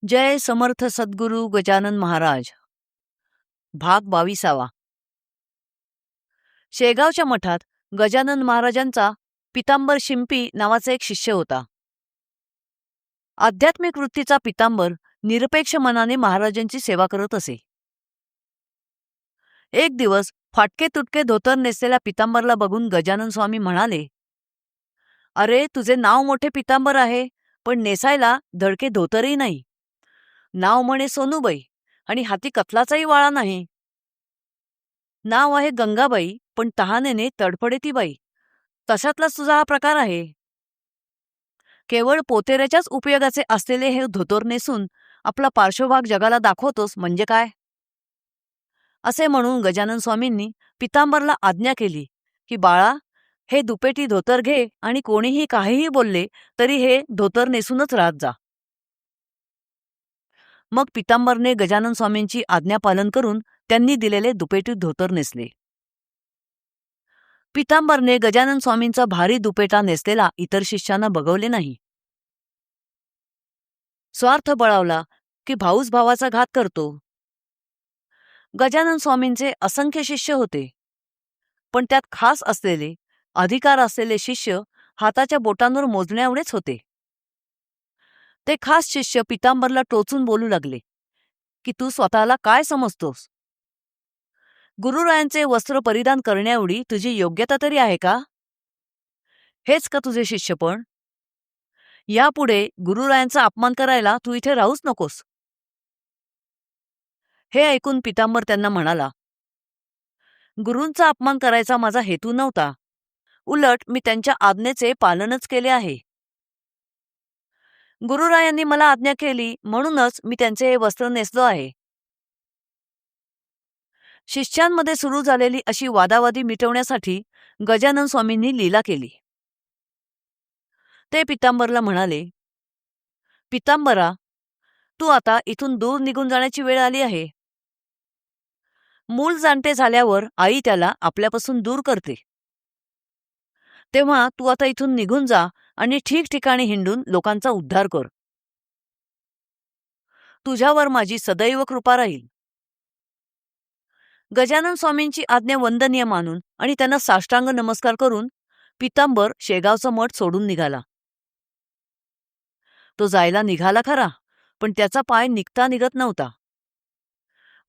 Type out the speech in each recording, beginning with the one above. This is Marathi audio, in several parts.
जय समर्थ सद्गुरू गजानन महाराज. भाग 22. शेगावच्या मठात गजानन महाराजांचा पितांबर शिंपी नावाचा एक शिष्य होता. आध्यात्मिक वृत्तीचा पितांबर निरपेक्ष मनाने महाराजांची सेवा करत असे. एक दिवस फाटके तुटके धोतर नेसलेल्या पितांबरला बघून गजानन स्वामी म्हणाले, "अरे, तुझे नाव मोठे पितांबर आहे, पण नेसायला धडके धोतरही नाही. नाव म्हणे सोनूबाई आणि हाती कथलाचाही वाळा नाही. नाव आहे गंगाबाई, पण तहानेने तडफडे ती बाई. तशातलाच तुझा हा प्रकार आहे. केवळ पोतेऱ्याच्याच उपयोगाचे असलेले हे धोतर नेसून आपला पार्श्वभाग जगाला दाखवतोस म्हणजे काय?" असे म्हणून गजानन स्वामींनी पितांबरला आज्ञा केली की, "बाळा, हे दुपेटी धोतर घे आणि कोणीही काहीही बोलले तरी हे धोतर नेसूनच राहत जा." मग पितांबरने गजानन स्वामींची आज्ञा पालन करून त्यांनी दिलेले दुपेटी धोतर नेसले. पितांबरने गजानन स्वामींचा भारी दुपेटा नेसलेला इतर शिष्यांना बघवले नाही. स्वार्थ बळावला की भाऊच भावाचा घात करतो. गजानन स्वामींचे असंख्य शिष्य होते, पण त्यात खास असलेले, अधिकार असलेले शिष्य हाताच्या बोटांवर मोजण्याएवढेच होते. ते खास शिष्य पितांबरला टोचून बोलू लागले की, "तू स्वतःला काय समजतोस? गुरुरायांचे वस्त्र परिधान करण्याएवढी तुझी योग्यता तरी आहे का? हेच का तुझे शिष्यपण? यापुढे गुरुरायांचा अपमान करायला तू इथे राहूच नकोस." हे ऐकून पितांबर त्यांना म्हणाला, "गुरूंचा अपमान करायचा माझा हेतू नव्हता. उलट मी त्यांच्या आज्ञेचे पालनच केले आहे. गुरुरायांनी मला आज्ञा केली म्हणूनच मी त्यांचे हे वस्त्र नेसलो आहे." शिष्यांमध्ये सुरू झालेली अशी वादावादी मिटवण्यासाठी गजानन स्वामींनी लीला केली. ते पितांबरला म्हणाले, "पितांबरा, तू आता इथून दूर निघून जाण्याची वेळ आली आहे. मूल जाणते झाल्यावर आई त्याला आपल्यापासून दूर करते. तेव्हा तू आता इथून निघून जा आणि ठिकठिकाणी हिंडून लोकांचा उद्धार कर. तुझ्यावर माझी सदैव कृपा राहील." गजानन स्वामींची आज्ञा वंदनीय मानून आणि त्यांना साष्टांग नमस्कार करून पितांबर शेगावचा मठ सोडून निघाला. तो जायला निघाला खरा, पण त्याचा पाय निघता निघत नव्हता.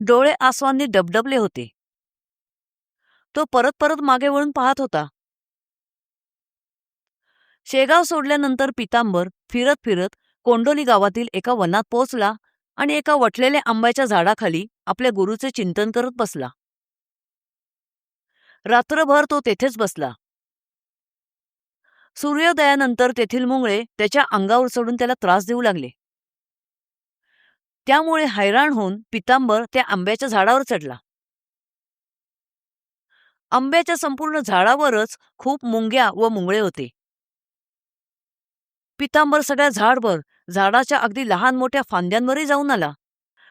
डोळे आसवांनी डबडबले होते. तो परत परत मागे वळून पाहत होता. शेगाव सोडल्यानंतर पितांबर फिरत फिरत कोंडोली गावातील एका वनात पोहोचला आणि एका वटलेल्या आंब्याच्या झाडाखाली आपल्या गुरुचे चिंतन करत बसला. रात्रभर तो तेथेच बसला. सूर्योदयानंतर तेथील मुंगळे त्याच्या अंगावर चढून त्याला त्रास देऊ लागले. त्यामुळे हैराण होऊन पितांबर त्या आंब्याच्या झाडावर चढला. आंब्याच्या संपूर्ण झाडावरच खूप मुंग्या व मुंगळे होते. पितांबर सगळ्या झाडभर, झाडाच्या अगदी लहान मोठ्या फांद्यांवरही जाऊन आला,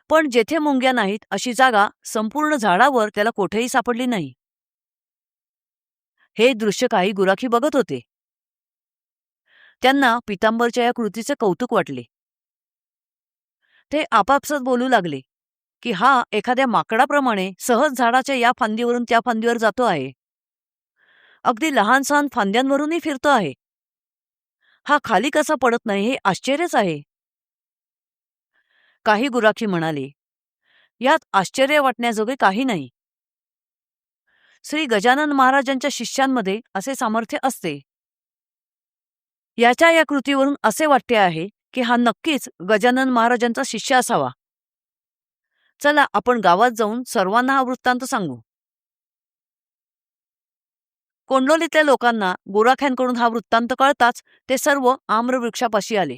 पण जेथे मुंग्या नाहीत अशी जागा संपूर्ण झाडावर त्याला कोठेही सापडली नाही. हे दृश्य काही गुराखी बघत होते. त्यांना पितांबरच्या या कृतीचे कौतुक वाटले. ते आपापसात बोलू लागले की, "हा एखाद्या माकडाप्रमाणे सहज झाडाच्या या फांदीवरून त्या फांदीवर जातो आहे. अगदी लहान सहान फांद्यांवरूनही फिरतो आहे. हा खाली कसा पडत नाही हे आश्चर्यच आहे." काही गुराखी म्हणाले, "यात आश्चर्य वाटण्याजोगे काही नाही. श्री गजानन महाराजांच्या शिष्यांमध्ये असे सामर्थ्य असते. याच्या या कृतीवरून असे वाटते आहे की हा नक्कीच गजानन महाराजांचा शिष्य असावा. चला, आपण गावात जाऊन सर्वांना हा वृत्तांत सांगू." कोंडोलीतल्या लोकांना गुराख्यांकडून हा वृत्तांत कळताच ते सर्व आम्रवृक्षापाशी आले.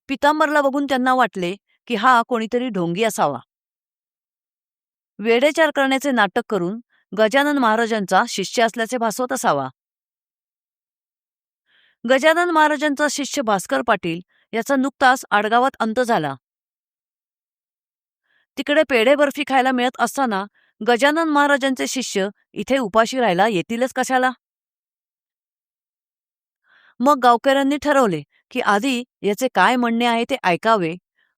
पितांबरला बघून त्यांना वाटले की हा कोणीतरी ढोंगी असावा. वेडेचार करण्याचे नाटक करून गजानन महाराजांचा शिष्य असल्याचे भासवत असावा. गजानन महाराजांचा शिष्य भास्कर पाटील याचा नुकताच आडगावात अंत झाला. तिकडे पेढे बर्फी खायला मिळत असताना गजानन महाराजांचे शिष्य इथे उपाशी राहायला येतीलच कशाला? मग गावकऱ्यांनी ठरवले की आधी याचे काय म्हणणे आहे ते ऐकावे,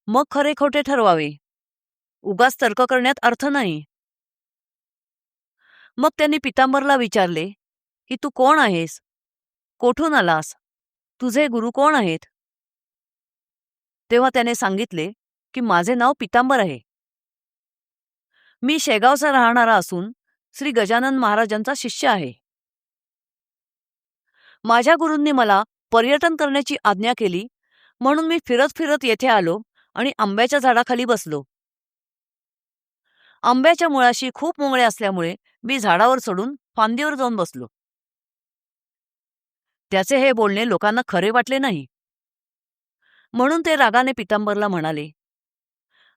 मग खरे खोटे ठरवावे. उगाच तर्क करण्यात अर्थ नाही. मग त्यांनी पितांबरला विचारले, की तू कोण आहेस? कोठून आलास? तुझे गुरु कोण आहेत? तेव्हा त्याने सांगितले, की माझे नाव पितांबर आहे. मी शेगावचा राहणारा असून श्री गजानन महाराजांचा शिष्य आहे. माझ्या गुरूंनी मला पर्यटन करण्याची आज्ञा केली, म्हणून मी फिरत फिरत येथे आलो आणि आंब्याच्या झाडाखाली बसलो. आंब्याच्या मुळाशी खूप मुंगळे असल्यामुळे मी झाडावर चढून फांदीवर जाऊन बसलो. त्याचे हे बोलणे लोकांना खरे वाटले नाही, म्हणून ते रागाने पितांबरला म्हणाले,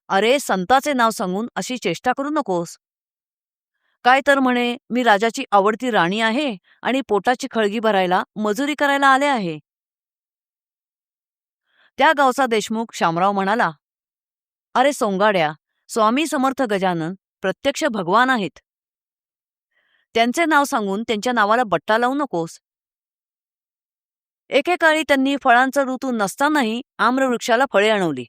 अरे, संताचे नाव सांगून अशी चेष्टा करू नकोस. काय तर म्हणे, मी राजाची आवडती राणी आहे आणि पोटाची खळगी भरायला मजुरी करायला आले आहे. त्या गावचा देशमुख शामराव म्हणाला, अरे सोंगाड्या, स्वामी समर्थ गजानन प्रत्यक्ष भगवान आहेत. त्यांचे नाव सांगून त्यांच्या नावाला बट्टा लावू नकोस. एकेकाळी त्यांनी फळांचा ऋतू नसतानाही आम्रवृक्षाला फळे आणवली.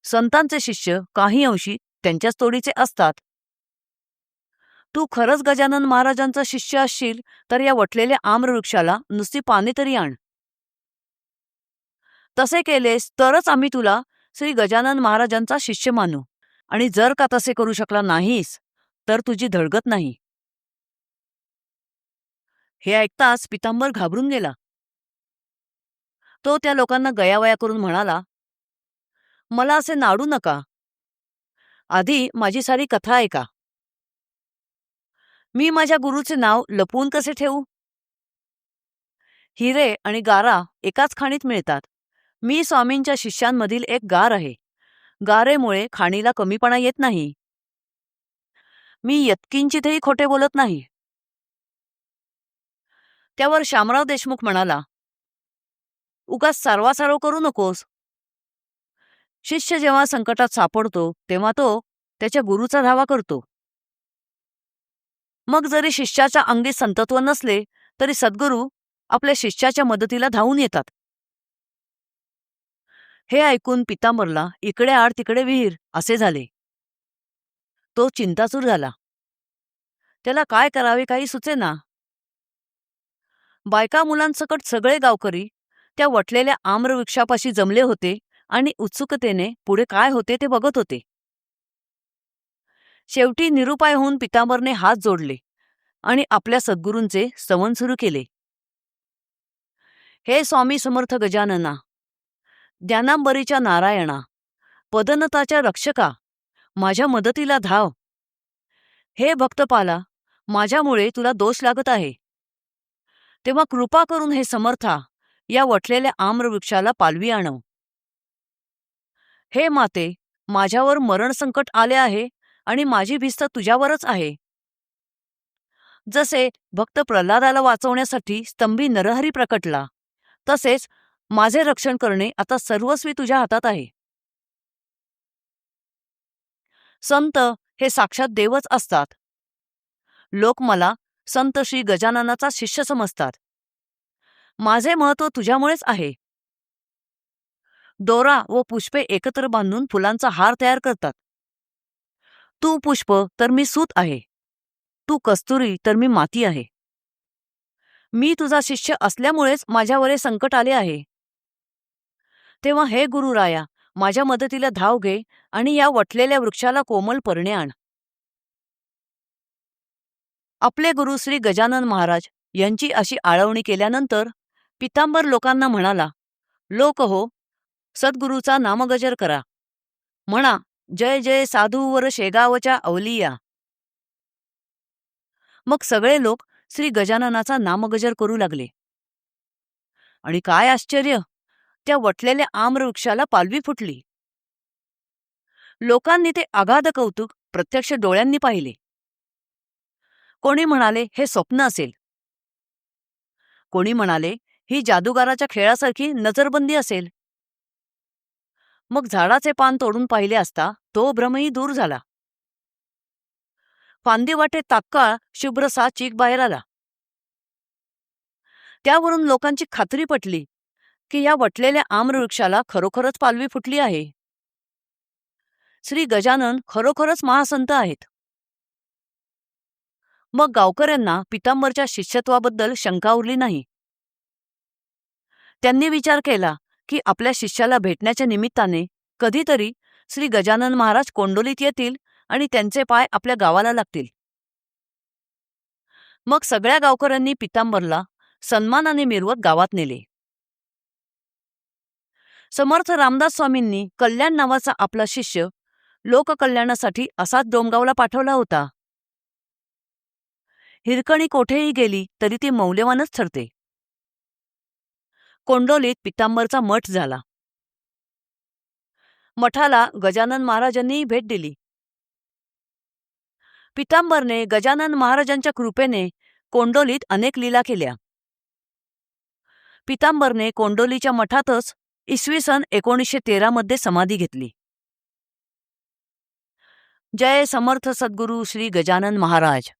संतांचे शिष्य काही अंशी त्यांच्याच तोडीचे असतात. तू खरंच गजानन महाराजांचा शिष्य असशील तर या वटलेल्या आम्रवृक्षाला नुसती पाने तरी आण. तसे केलेस तरच आम्ही तुला श्री गजानन महाराजांचा शिष्य मानू, आणि जर का तसे करू शकला नाहीस तर तुझी धडगत नाही. हे ऐकताच पितांबर घाबरून गेला. तो त्या लोकांना गयावया करून म्हणाला, मला असे नाडू नका. आधी माझी सारी कथा ऐका. मी माझ्या गुरुचे नाव लपवून कसे ठेवू? हिरे आणि गारा एकाच खाणीत मिळतात. मी स्वामींच्या शिष्यांमधील एक गार आहे. गारेमुळे खाणीला कमीपणा येत नाही. मी यत्किंचितही खोटे बोलत नाही. त्यावर शामराव देशमुख म्हणाला, उगाच सारवासारव करू नकोस. शिष्य जेव्हा संकटात सापडतो तेव्हा तो त्याच्या गुरुचा धावा करतो. मग जरी शिष्याच्या अंगी संतत्व नसले तरी सद्गुरू आपल्या शिष्याच्या मदतीला धावून येतात. हे ऐकून पितांबरला इकडे आड तिकडे विहीर असे झाले. तो चिंतातूर झाला. त्याला काय करावे काही सुचेना. बायका मुलांसकट सगळे गावकरी त्या वटलेल्या आम्रवृक्षापाशी जमले होते आणि उत्सुकतेने पुढे काय होते ते बघत होते. शेवटी निरुपाय होऊन पितांबरने हात जोडले आणि आपल्या सद्गुरूंचे स्तवन सुरू केले. हे स्वामी समर्थ गजानना, ज्ञानांबरीच्या नारायणा, पदनताच्या रक्षका, माझ्या मदतीला धाव. हे भक्तपाला, माझ्यामुळे तुला दोष लागत आहे. तेव्हा कृपा करून हे समर्था या वटलेल्या आम्रवृक्षाला पालवी आणव. हे माते, माझ्यावर मरण संकट आले आहे आणि माझी भिस्त तुझ्यावरच आहे. जसे भक्त प्रल्हादाला वाचवण्यासाठी स्तंभी नरहरी प्रकटला, तसेच माझे रक्षण करणे आता सर्वस्वी तुझ्या हातात आहे. संत हे साक्षात देवच असतात. लोक मला संत श्री गजाननाचा शिष्य समजतात. माझे महत्त्व तुझ्यामुळेच आहे. दोरा व पुष्पे एकत्र बांधून फुलांचा हार तयार करतात. तू पुष्प तर मी सूत आहे. तू कस्तुरी तर मी माती आहे. मी तुझा शिष्य असल्यामुळेच माझ्यावर हे संकट आले आहे. तेव्हा हे गुरुराया, माझ्या मदतीला धाव घे आणि या वटलेल्या वृक्षाला कोमल परणे आण. आपले गुरु श्री गजानन महाराज यांची अशी आळवणी केल्यानंतर पितांबर लोकांना म्हणाला, लोक हो, सद्गुरूचा नामगजर करा. म्हणा, जय जय साधूवर शेगावच्या अवलिया. मग सगळे लोक श्री गजाननाचा नामगजर करू लागले. आणि काय आश्चर्य, त्या वटलेल्या आम्रवृक्षाला पालवी फुटली. लोकांनी ते अगाध कौतुक प्रत्यक्ष डोळ्यांनी पाहिले. कोणी म्हणाले हे स्वप्न असेल. कोणी म्हणाले ही जादूगाराच्या खेळासारखी नजरबंदी असेल. मग झाडाचे पान तोडून पाहिले असता तो भ्रमही दूर झाला. फांदी वाटे तात्काळ शुभ्रसा चीक बाहेर आला. त्यावरून लोकांची खात्री पटली की या वटलेल्या आम्रवृक्षाला खरोखरच पालवी फुटली आहे. श्री गजानन खरोखरच महासंत आहेत. मग गावकऱ्यांना पितांबरच्या शिष्यत्वाबद्दल शंका उरली नाही. त्यांनी विचार केला की आपल्या शिष्याला भेटण्याच्या निमित्ताने कधीतरी श्री गजानन महाराज कोंडोलीत येतील आणि त्यांचे पाय आपल्या गावाला लागतील. मग सगळ्या गावकऱ्यांनी पितांबरला सन्मानाने मिरवत गावात नेले. समर्थ रामदास स्वामींनी कल्याण नावाचा आपला शिष्य लोककल्याणासाठी असाच डोमगावला पाठवला होता. हिरकणी कोठेही गेली तरी ती मौल्यवानच ठरते. कोंडोलीत पितांबरचा मठ झाला. मठाला गजानन महाराजांनी भेट दिली. पितांबरने गजानन महाराजांच्या कृपेने कोंडोलीत अनेक लीला केल्या. पितांबरने कोंडोलीच्या मठातच इसवी सन 1913 मध्ये समाधी घेतली. जय समर्थ सद्गुरू श्री गजानन महाराज.